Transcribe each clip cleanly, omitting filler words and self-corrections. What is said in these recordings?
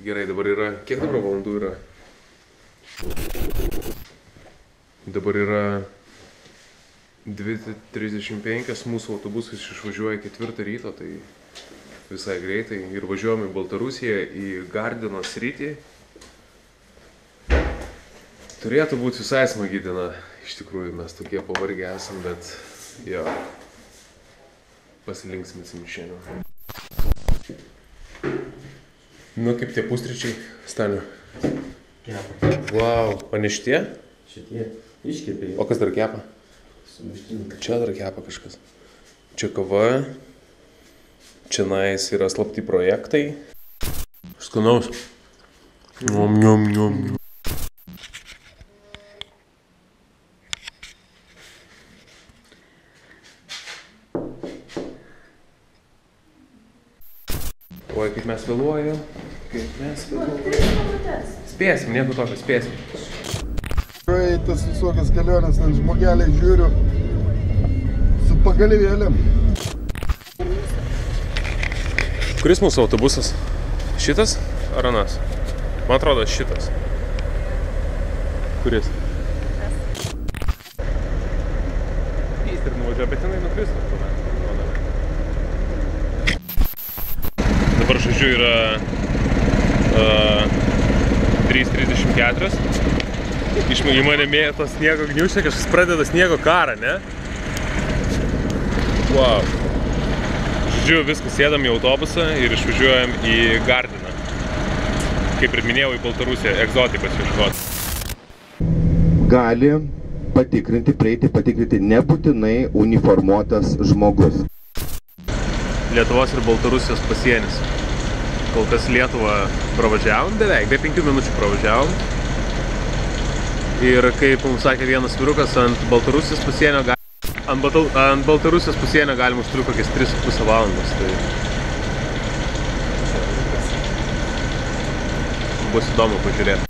Gerai, dabar yra... Kiek dabar valandų yra? Dabar yra 2:35, mūsų autobusas išvažiuoja 4 ryto, tai visai greitai. Ir važiuojame į Baltarusiją, į Gardino sritį. Turėtų būti visai smagi diena. Iš tikrųjų, mes tokie pavargę esam, bet jo, pasilinksminsim šiandien. Nu, kaip tie pusryčiai, Staniu? Kepa. Vau, o ne šitie? Šitie iškepė. O kas dar kepa? Sumuštinis. Čia dar kepa kažkas. Čia kava. Čia nais yra slapti projektai. Skanaus. Njom, njom, njom. Oi, kaip mes vėluojam. Spėsim, nieko tokio, spėsim. Tas visokias kelionės, ten žmogeliai žiūriu su pagalvėlėm. Kuris mūsų autobusas? Šitas ar anas? Man atrodo, šitas. Kuris? Jis ir nuvažiuoja, bet jinai nukristų. Dabar žodžiu yra 3:34. Į mane mėto sniego gniūžtė, kažkas pradeda sniego karą, ne? Wow. Žodžiu, viskas sėdam į autobusą ir išvažiuojam į Gardiną. Kaip ir minėjau, į Baltarusiją, egzotikos ieškoti. Gali patikrinti nebūtinai uniformuotas žmogus. Lietuvos ir Baltarusijos pasienis. Kol kas Lietuvą pravažiavom, beveik, be 5 minučių pravažiavom. Ir kaip mums sakė vienas vyrukas, ant Baltarusijos pasienio galima užtrukti kokias 3,5 valandas. Tai bus įdomu pažiūrėti.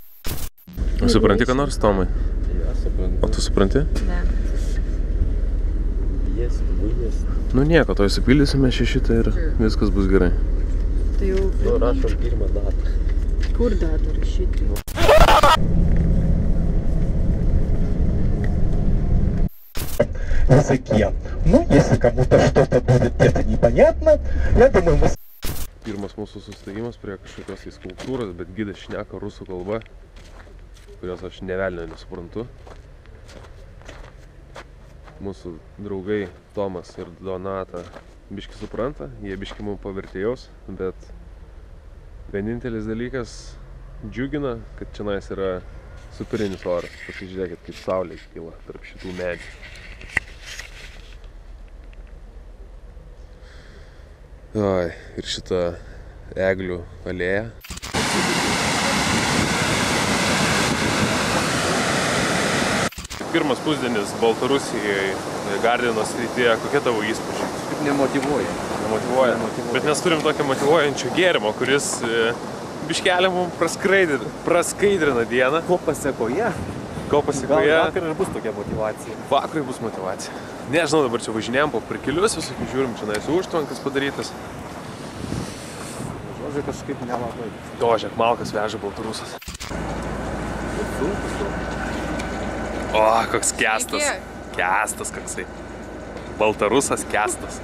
O supranti, ką nors, Tomai? Ja, suprantu. O tu supranti? Ne. Nu nieko, to įsipildysime šitą ir viskas bus gerai. Tai jau... Nu, rašom pirmą datą. Kur datą rašyti? Языке. Ну, если кому-то что-то будет где-то непонятно, я думаю, мы... Pirmas mūsų sustojimas prie kažkokios skulptūros, bet gidas šneka rusų kalba, kurios aš nė velnio nesuprantu. Mūsų draugai Tomas ir Donata biški supranta, jie biški mums pavertėjaus, bet vienintelis dalykas džiugina, kad čionais yra superinis oras. Pasižiūrėkit, kaip saulė kyla tarp šitų medžių. Oi, ir šita eglių alėja. Pirmas pusdienis Baltarusijoje, Gardinos srityje, kokie tavo įspūdžiai? Kaip nemotyvuoja. Nemotyvuoja. Bet mes turim tokio motyvuojančio gėrimo, kuris biškelį mums praskaidrina dieną. Ko pasekoje? Ko pasekoje? Gal vakar ir bus tokia motyvacija. Vakarai bus motyvacija. Nežinau, dabar čia važinėjom po prikelius, visokių žiūrim, čia nais užtvankas padarytas. Žodžiu, kažkaip nelabai. Žiūrėk, malkas veža Baltarusas. O, koks Kestas. Kestas koksai. Baltarusas Kestas.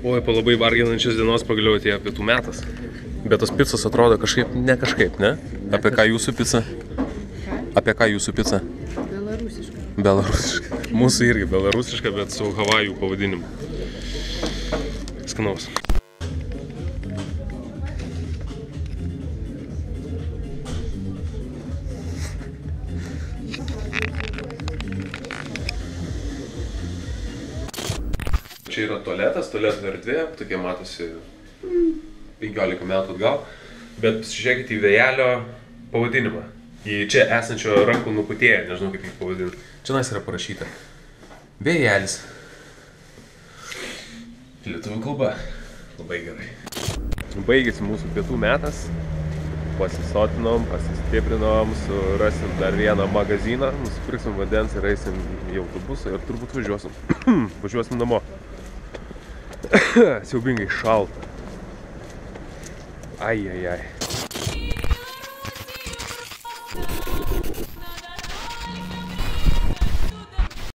Oi, po labai varginančios dienos pagaliau atėjo pietų metas. Bet tos picos atrodo kažkaip, ne kažkaip, ne? Apie ką jūsų pica? Apie ką jūsų pica? Belarusiška. Belarusiška. Mūsų irgi belarusiška, bet su Havajų pavadinimu. Skanaus. čia yra tualetas, tualeto erdvė, tokie matosi 15 metų atgal. Bet pasižiūrėkite į vėjelio pavadinimą. Į čia esančio rankų nukutėję, nežinau kaip jį pavadinti. Čia yra parašyta. Vėjelis. Lietuvių kalba. Labai gerai. Baigėsi mūsų pietų metas. Pasisotinom, pasistiprinom, surasim dar vieną magaziną, nusipirksim vandens ir eisim į autobusą ir turbūt važiuosim. Važiuosim namo. Siaubingai šalta. Ai.